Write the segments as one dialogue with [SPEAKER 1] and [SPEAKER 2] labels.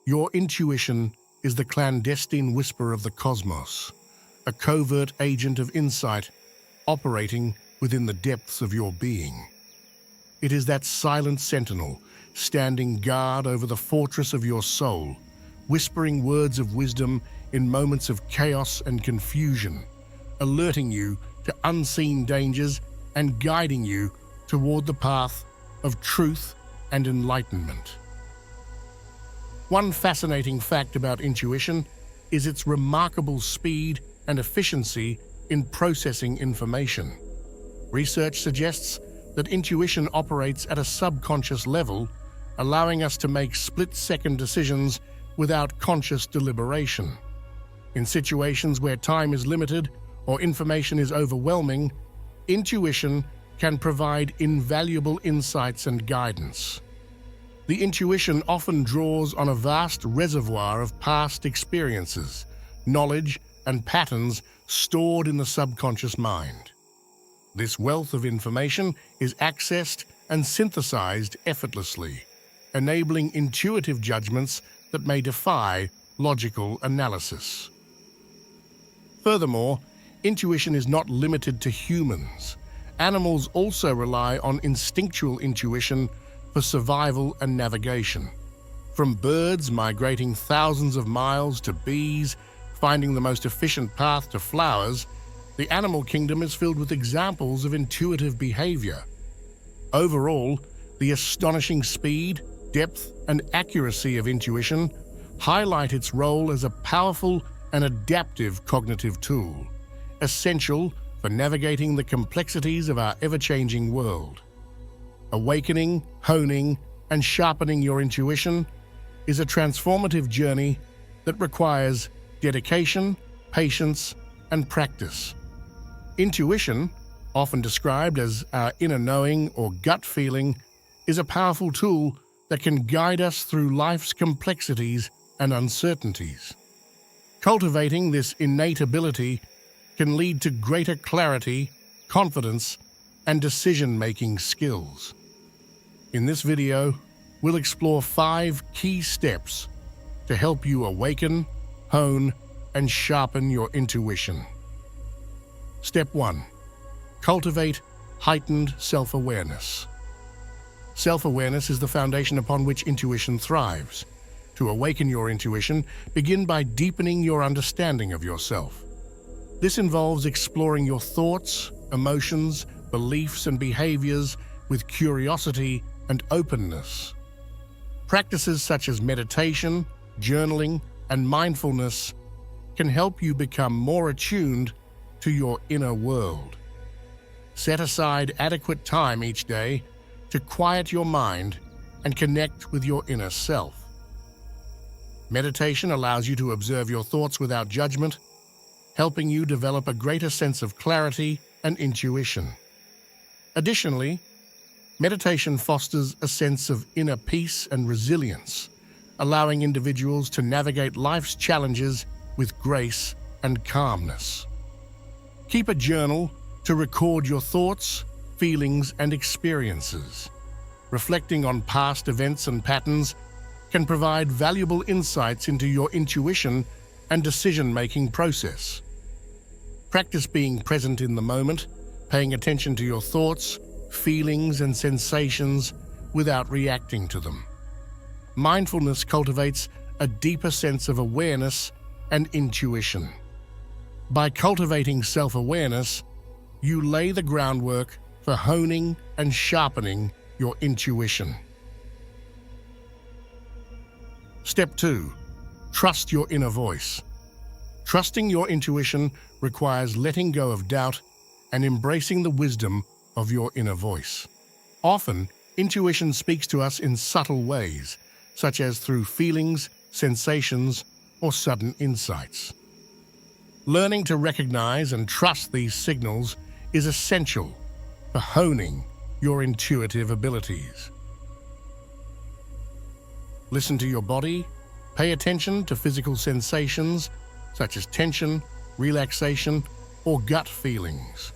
[SPEAKER 1] Your intuition is the clandestine whisper of the cosmos, a covert agent of insight operating within the depths of your being. It is that silent sentinel standing guard over the fortress of your soul, whispering words of wisdom in moments of chaos and confusion, alerting you to unseen dangers and guiding you toward the path of truth and enlightenment. One fascinating fact about intuition is its remarkable speed and efficiency in processing information. Research suggests that intuition operates at a subconscious level, allowing us to make split-second decisions without conscious deliberation. In situations where time is limited or information is overwhelming, intuition can provide invaluable insights and guidance. The intuition often draws on a vast reservoir of past experiences, knowledge, and patterns stored in the subconscious mind. This wealth of information is accessed and synthesized effortlessly, enabling intuitive judgments that may defy logical analysis. Furthermore, intuition is not limited to humans. Animals also rely on instinctual intuition for survival and navigation. From birds migrating thousands of miles to bees finding the most efficient path to flowers, the animal kingdom is filled with examples of intuitive behavior. Overall, the astonishing speed, depth, and accuracy of intuition highlight its role as a powerful and adaptive cognitive tool, essential for navigating the complexities of our ever-changing world. Awakening, honing, and sharpening your intuition is a transformative journey that requires dedication, patience, and practice. Intuition, often described as our inner knowing or gut feeling, is a powerful tool that can guide us through life's complexities and uncertainties. Cultivating this innate ability can lead to greater clarity, confidence, and decision-making skills. In this video, we'll explore 5 key steps to help you awaken, hone, and sharpen your intuition. Step 1. Cultivate heightened self-awareness. Self-awareness is the foundation upon which intuition thrives. To awaken your intuition, begin by deepening your understanding of yourself. This involves exploring your thoughts, emotions, beliefs, and behaviors with curiosity and openness. Practices such as meditation, journaling, and mindfulness can help you become more attuned to your inner world. Set aside adequate time each day to quiet your mind and connect with your inner self. Meditation allows you to observe your thoughts without judgment, helping you develop a greater sense of clarity and intuition. Additionally, meditation fosters a sense of inner peace and resilience, allowing individuals to navigate life's challenges with grace and calmness. Keep a journal to record your thoughts, feelings, and experiences. Reflecting on past events and patterns can provide valuable insights into your intuition and decision-making process. Practice being present in the moment, paying attention to your thoughts, feelings, and sensations without reacting to them. Mindfulness cultivates a deeper sense of awareness and intuition. By cultivating self-awareness, you lay the groundwork for honing and sharpening your intuition. Step 2. Trust your inner voice. Trusting your intuition requires letting go of doubt and embracing the wisdom of your inner voice. Often, intuition speaks to us in subtle ways, such as through feelings, sensations, or sudden insights. Learning to recognize and trust these signals is essential for honing your intuitive abilities. Listen to your body, pay attention to physical sensations such as tension, relaxation, or gut feelings.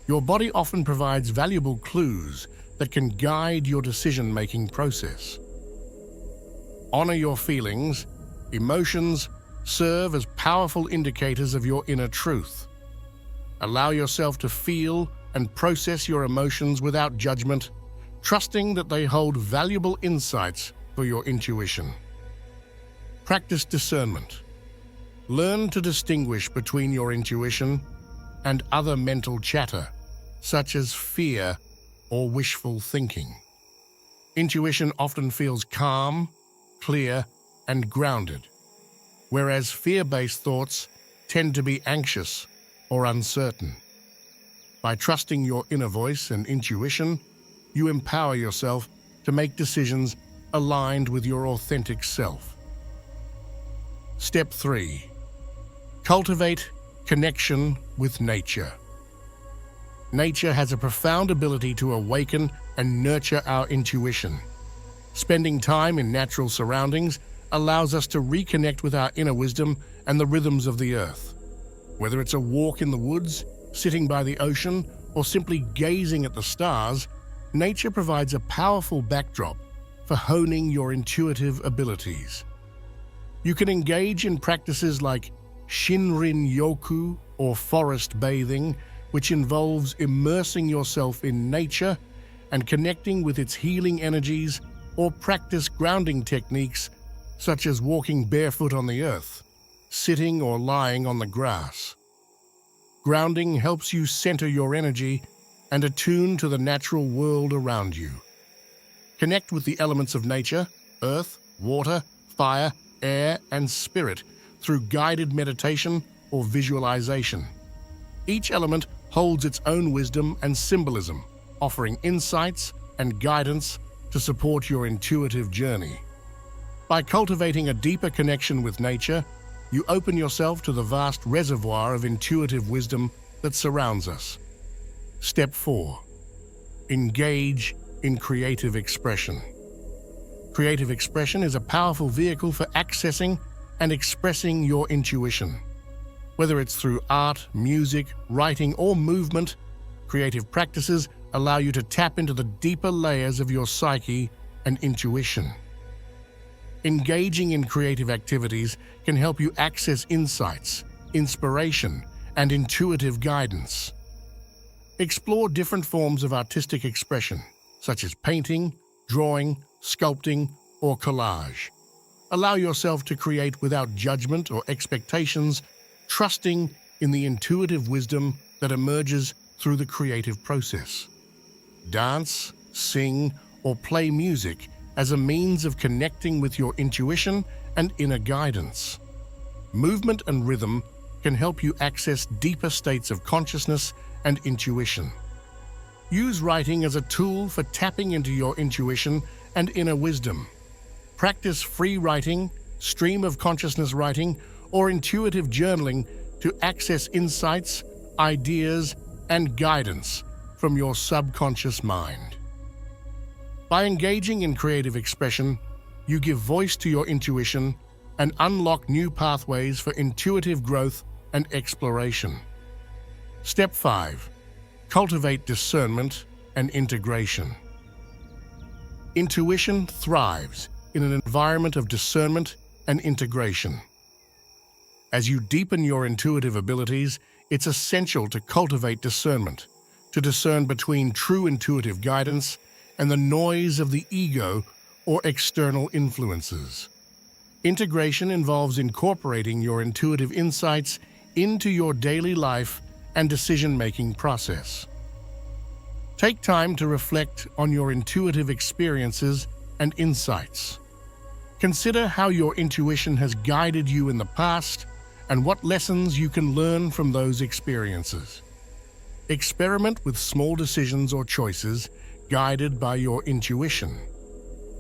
[SPEAKER 1] Your body often provides valuable clues that can guide your decision-making process. Honor your feelings. Emotions serve as powerful indicators of your inner truth. Allow yourself to feel and process your emotions without judgment, trusting that they hold valuable insights for your intuition. Practice discernment. Learn to distinguish between your intuition and other mental chatter, such as fear or wishful thinking. Intuition often feels calm, clear, and grounded, whereas fear-based thoughts tend to be anxious or uncertain. By trusting your inner voice and intuition, you empower yourself to make decisions aligned with your authentic self. Step 3. Cultivate connection with nature. Nature has a profound ability to awaken and nurture our intuition. Spending time in natural surroundings allows us to reconnect with our inner wisdom and the rhythms of the earth. Whether it's a walk in the woods, sitting by the ocean, or simply gazing at the stars, nature provides a powerful backdrop for honing your intuitive abilities. You can engage in practices like Shinrin-yoku or forest bathing, which involves immersing yourself in nature and connecting with its healing energies, or practice grounding techniques such as walking barefoot on the earth, sitting or lying on the grass. Grounding helps you center your energy and attune to the natural world around you. Connect with the elements of nature, earth, water, fire, air, and spirit through guided meditation or visualization. Each element holds its own wisdom and symbolism, offering insights and guidance to support your intuitive journey. By cultivating a deeper connection with nature, you open yourself to the vast reservoir of intuitive wisdom that surrounds us. Step 4. Engage in creative expression. Creative expression is a powerful vehicle for accessing and expressing your intuition. Whether it's through art, music, writing, or movement, creative practices allow you to tap into the deeper layers of your psyche and intuition. Engaging in creative activities can help you access insights, inspiration, and intuitive guidance. Explore different forms of artistic expression, such as painting, drawing, sculpting, or collage. Allow yourself to create without judgment or expectations, trusting in the intuitive wisdom that emerges through the creative process. Dance, sing, or play music as a means of connecting with your intuition and inner guidance. Movement and rhythm can help you access deeper states of consciousness and intuition. Use writing as a tool for tapping into your intuition and inner wisdom. Practice free writing, stream of consciousness writing, or intuitive journaling to access insights, ideas, and guidance from your subconscious mind. By engaging in creative expression, you give voice to your intuition and unlock new pathways for intuitive growth and exploration. Step 5. Cultivate discernment and integration. Intuition thrives in an environment of discernment and integration. As you deepen your intuitive abilities, it's essential to cultivate discernment, to discern between true intuitive guidance and the noise of the ego or external influences. Integration involves incorporating your intuitive insights into your daily life and decision-making process. Take time to reflect on your intuitive experiences and insights. Consider how your intuition has guided you in the past and what lessons you can learn from those experiences. Experiment with small decisions or choices guided by your intuition.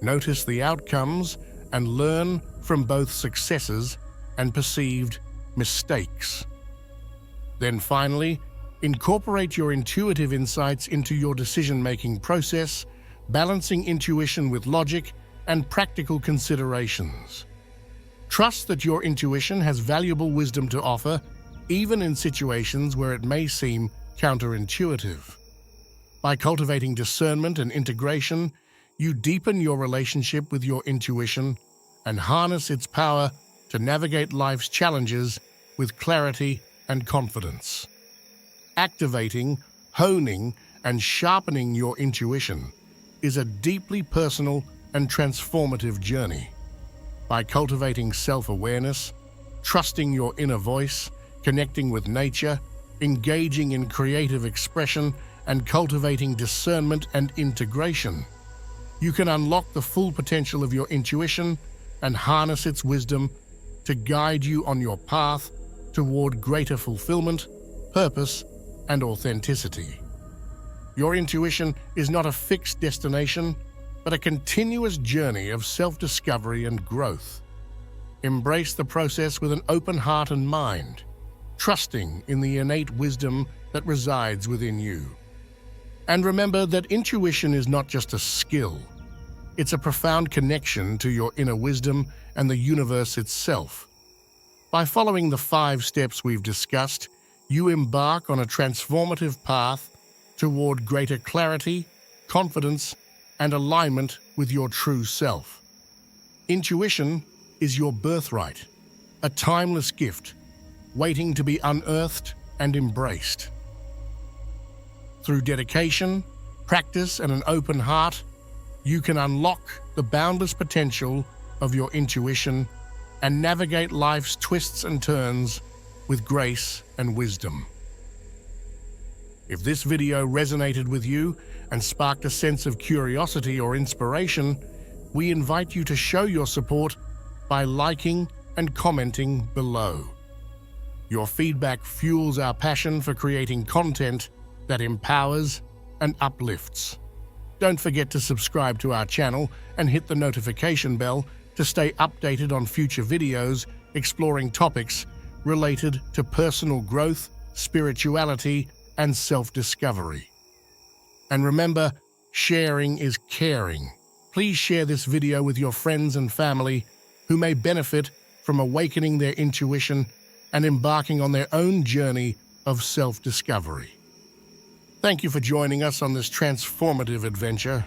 [SPEAKER 1] Notice the outcomes and learn from both successes and perceived mistakes. Then finally, incorporate your intuitive insights into your decision-making process, balancing intuition with logic and practical considerations. Trust that your intuition has valuable wisdom to offer, even in situations where it may seem counterintuitive. By cultivating discernment and integration, you deepen your relationship with your intuition, and harness its power to navigate life's challenges with clarity and confidence. Activating, honing, and sharpening your intuition is a deeply personal and transformative journey. By cultivating self-awareness, trusting your inner voice, connecting with nature, engaging in creative expression, and cultivating discernment and integration, you can unlock the full potential of your intuition and harness its wisdom to guide you on your path toward greater fulfillment, purpose, and authenticity. Your intuition is not a fixed destination, but a continuous journey of self-discovery and growth. Embrace the process with an open heart and mind, trusting in the innate wisdom that resides within you. And remember that intuition is not just a skill, it's a profound connection to your inner wisdom and the universe itself. By following the 5 steps we've discussed, you embark on a transformative path toward greater clarity, confidence, and alignment with your true self. Intuition is your birthright, a timeless gift waiting to be unearthed and embraced. Through dedication, practice, and an open heart, you can unlock the boundless potential of your intuition and navigate life's twists and turns with grace and wisdom. If this video resonated with you and sparked a sense of curiosity or inspiration, we invite you to show your support by liking and commenting below. Your feedback fuels our passion for creating content that empowers and uplifts. Don't forget to subscribe to our channel and hit the notification bell to stay updated on future videos exploring topics related to personal growth, spirituality, and self-discovery. And remember, sharing is caring. Please share this video with your friends and family who may benefit from awakening their intuition and embarking on their own journey of self-discovery. Thank you for joining us on this transformative adventure.